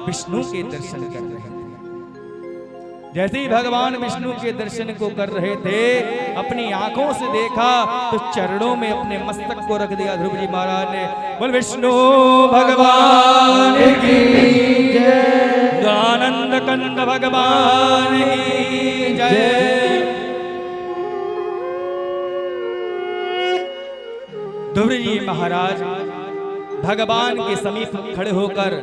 विष्णु के दर्शन कर रहे थे। जैसे ही भगवान विष्णु के दर्शन को कर रहे थे, अपनी आंखों से देखा तो चरणों में अपने मस्तक को रख दिया ध्रुव जी महाराज ने। बोल विष्णु भगवान की जय, आनंद कंद भगवान की जय। ध्रुव जी महाराज भगवान के समीप खड़े होकर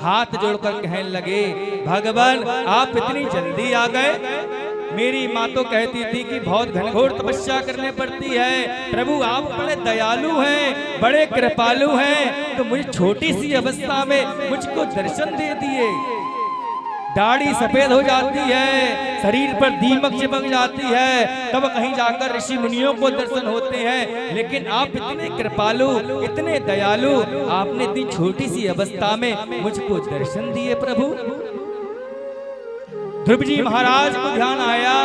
हाथ जोड़कर कहने लगे, भगवान आप इतनी जल्दी आ गए। मेरी माँ तो कहती थी कि बहुत घनघोर तपस्या करने पड़ती है। प्रभु आप बड़े दयालु हैं, बड़े कृपालु हैं, तो मुझे छोटी सी अवस्था में मुझको दर्शन दे दिए। दाढ़ी सफेद हो जाती है, शरीर पर दीमक चिपक जाती है, तब कहीं जाकर ऋषि मुनियों को दर्शन होते हैं। लेकिन आप इतने कृपालु, इतने दयालु, आपने इतनी छोटी सी अवस्था में मुझको दर्शन दिए प्रभु। ध्रुव जी महाराज को ध्यान आया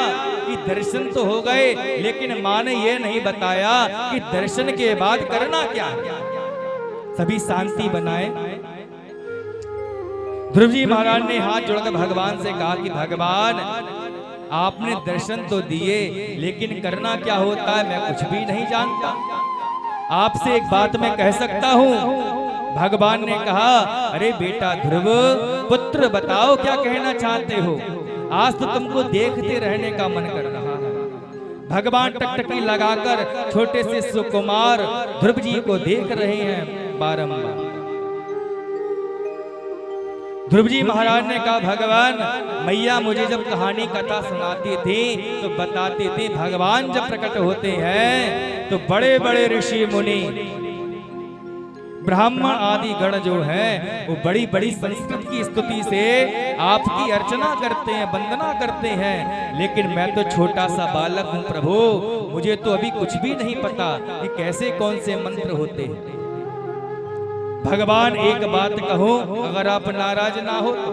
कि दर्शन तो हो गए, लेकिन माँ ने यह नहीं बताया कि दर्शन के बाद करना क्या है। सभी शांति बनाए। ध्रुव जी महाराज ने हाथ जोड़कर भगवान से कहा कि भगवान आपने दर्शन तो दिए, लेकिन करना क्या होता है मैं कुछ भी नहीं जानता। आपसे एक बात मैं कह सकता हूँ। भगवान ने कहा, अरे बेटा ध्रुव पुत्र बताओ क्या कहना चाहते हो, आज तो तुमको देखते रहने का मन कर रहा है। भगवान टकटकी लगाकर छोटे से सुकुमार ध्रुव जी को देख रहे हैं बारंबार। ध्रुव जी महाराज ने कहा, भगवान मैया मुझे जब कहानी कथा सुनाती थी तो बताती थी भगवान जब प्रकट होते हैं तो बड़े बड़े ऋषि मुनि ब्राह्मण आदि गण जो हैं वो बड़ी बड़ी संस्कृत की स्तुति से आपकी अर्चना करते हैं, वंदना करते हैं। लेकिन मैं तो छोटा सा बालक हूँ प्रभु, मुझे तो अभी कुछ भी नहीं पता कि कैसे कौन से मंत्र होते हैं। भगवान एक बात कहो अगर आप नाराज ना हो तो।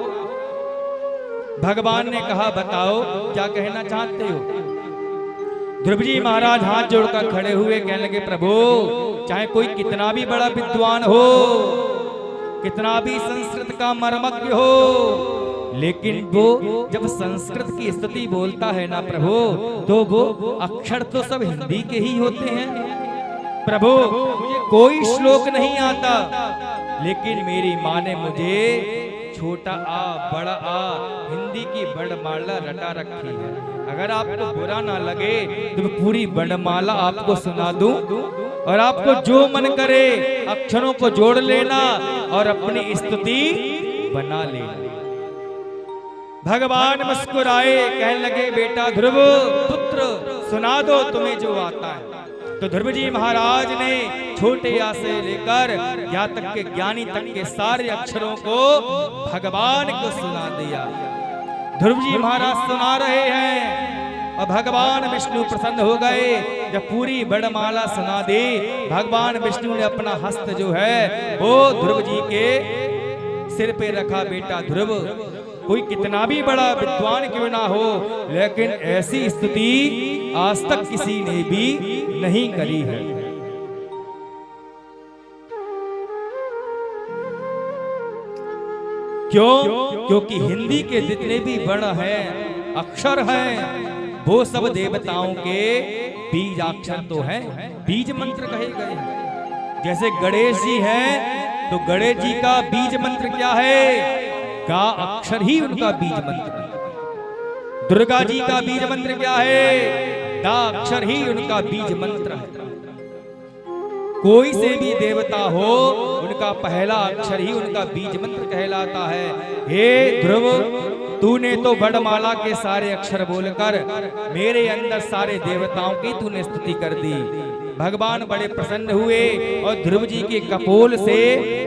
भगवान ने कहा, बताओ क्या कहना चाहते हो। ध्रुव जी महाराज हाथ जोड़कर खड़े हुए कहने लगे, प्रभु चाहे कोई कितना भी बड़ा विद्वान हो, कितना भी संस्कृत का मर्मज्ञ हो, लेकिन वो जब संस्कृत की स्तुति बोलता है ना प्रभु, तो वो अक्षर तो सब हिंदी के ही होते हैं। प्रभु मुझे कोई श्लोक नहीं आता, लेकिन मेरी माँ ने मुझे छोटा आ बड़ा आ हिंदी की वर्णमाला रटा रखी है। अगर आपको बुरा ना लगे तो मैं पूरी वर्णमाला आपको सुना दूं और आपको जो मन करे अक्षरों को जोड़ लेना और अपनी स्तुति बना लेना। भगवान मुस्कुराए, कहने लगे, बेटा ध्रुव पुत्र सुना दो तुम्हें जो आता है। तो ध्रुव जी महाराज ने छोटे या से लेकर या तक के ज्ञानी तक के सारे अक्षरों को भगवान को सुना दिया। ध्रुव जी महाराज सुना रहे हैं और भगवान विष्णु प्रसन्न हो गए। जब पूरी वर्णमाला सुना दी, भगवान विष्णु ने अपना हस्त जो है वो ध्रुव जी के सिर पे रखा। बेटा ध्रुव कोई कितना भी बड़ा विद्वान क्यों ना हो, लेकिन ऐसी स्तुति आज तक किसी ने भी नहीं करी है। क्यों? क्योंकि हिंदी के जितने भी वर्ण हैं, अक्षर हैं, वो सब देवताओं के बीज अक्षर तो हैं, बीज मंत्र कहे गए हैं। जैसे गणेश जी हैं तो गणेश जी का बीज मंत्र क्या है? का अक्षर ही उनका बीज मंत्र है। दुर्गा जी का बीज मंत्र क्या है? दा अक्षर ही उनका बीज मंत्र है। कोई से भी देवता हो, उनका पहला अक्षर ही उनका बीज मंत्र कहलाता है। हे ध्रुव, तूने तो वर्णमाला के सारे अक्षर बोलकर मेरे अंदर सारे देवताओं की तूने स्तुति कर दी। भगवान बड़े प्रसन्न हुए और ध्रुव जी के कपोल से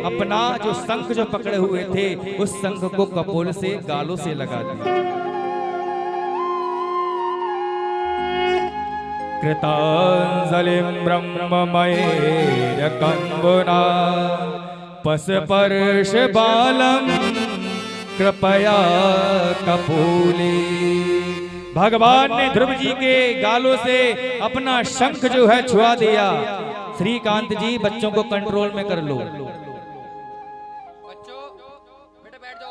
अपना जो शंख जो पकड़े हुए थे उस शंख को कपोल से गालों से लगा दिया। कृतांजलिं ब्रह्ममये कंबुना पस्पर्श बालम कृपया कपूली। भगवान ने ध्रुव जी के गालों से अपना शंख जो है छुआ दिया। श्रीकांत जी बच्चों को कंट्रोल में कर लो। बच्चों बेटा बैठ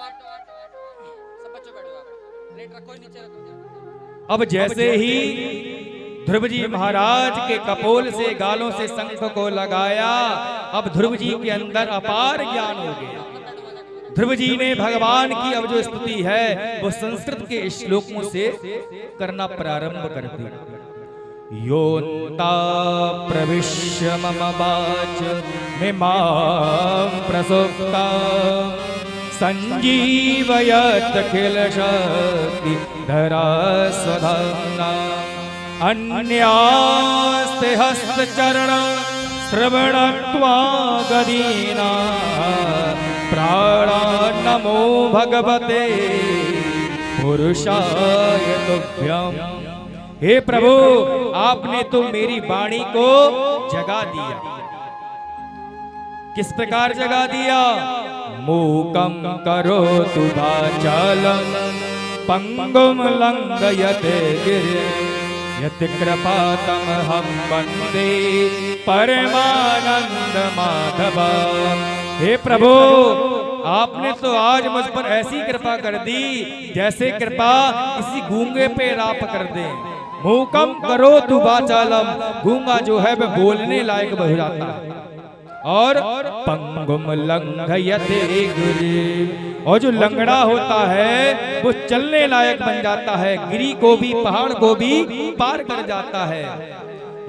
अब जैसे ही ध्रुव जी महाराज के कपोल से गालों से शंख को लगाया, अब ध्रुव जी के अंदर अपार ज्ञान हो गया। ध्रुव जी ने भगवान की अब जो स्तुति है वो संस्कृत के श्लोकों से करना प्रारंभ कर दिया। योन्ता प्रविश्य मम वाच मिमां प्रसुप्ता संजीवयत खिल शक्ति धरा स्वधाम्ना अन्यास्ते हस्तचरण श्रवणत्वा गदीना प्राणा नमो भगवते पुरुषाय तुभ्यम्। हे प्रभु, आपने तो मेरी वाणी को जगा दिया। किस प्रकार जगा दिया? मूकं करोतु वाचालं पंगुं लंघयते गिरिं यत् कृपातमहं वन्दे परमानंद माधवम्। हे प्रभु, आपने तो आज मुझ पर ऐसी कृपा कर दी जैसे कृपा किसी गूंगे पे राप कर दे। मूकम करो तु वाचालम, गूंगा जो है वह बोलने लायक हो जाता है। और पंगुम लंघयते गिरिं, और जो लंगड़ा होता है वो चलने लायक बन जाता है, गिरी को भी पहाड़ को भी पार कर जाता है।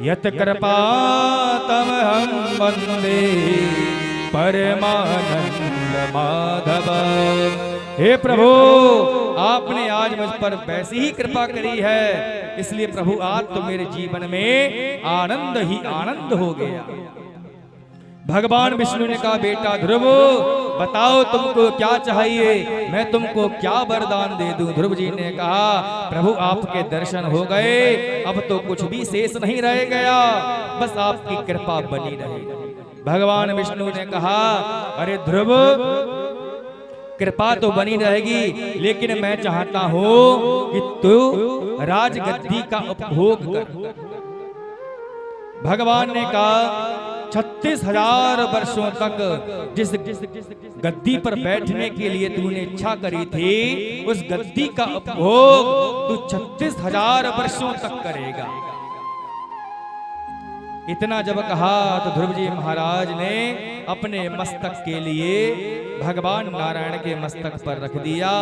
यत कृपातमहं वन्दे परमानंद माधव। हे प्रभु, आपने आज मुझ पर वैसी ही कृपा करी है, इसलिए प्रभु आज तो मेरे जीवन में आनंद ही आनंद हो गया। भगवान विष्णु ने कहा, बेटा ध्रुव, बताओ तुमको क्या चाहिए, मैं तुमको क्या वरदान दे दूं। ध्रुव जी ने कहा, प्रभु आपके दर्शन हो गए, अब तो कुछ भी शेष नहीं रह गया, बस आपकी कृपा बनी रहे। भगवान विष्णु ने कहा, अरे ध्रुव, कृपा तो बनी रहेगी, लेकिन मैं चाहता हूं कि तू राजगद्दी का उपभोग कर। भगवान ने कहा, 36,000 वर्षों तक जिस गद्दी पर बैठने के लिए तूने इच्छा करी थी, उस गद्दी का उपभोग तू 36,000 वर्षों तक करेगा। इतना जब कहा तो ध्रुव जी महाराज ने अपने मस्तक के लिए भगवान नारायण के मस्तक पर रख दिया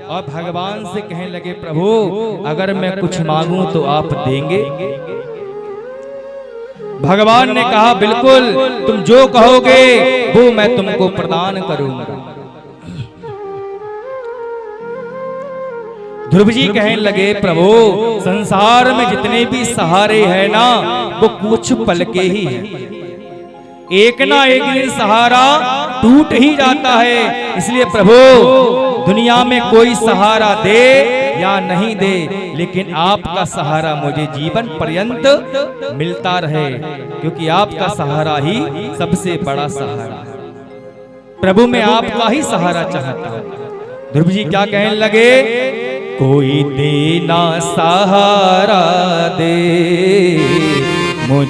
और भगवान से कहने लगे, प्रभु अगर मैं कुछ मांगूं तो आप देंगे? भगवान ने कहा, बिल्कुल, तुम जो कहोगे वो मैं तुमको प्रदान करूंगा। ध्रुव जी कहने लगे, प्रभु संसार में जितने भी सहारे हैं ना, वो कुछ पल के ही हैं, एक ना एक दिन सहारा टूट ही जाता है। इसलिए प्रभु दुनिया में कोई सहारा दे या नहीं दे, लेकिन आपका सहारा मुझे जीवन पर्यंत मिलता रहे, क्योंकि आपका सहारा ही सबसे बड़ा सहारा है। प्रभु मैं आपका ही सहारा चाहता हूं। ध्रुव जी क्या कहने लगे, कोई देना सहारा दे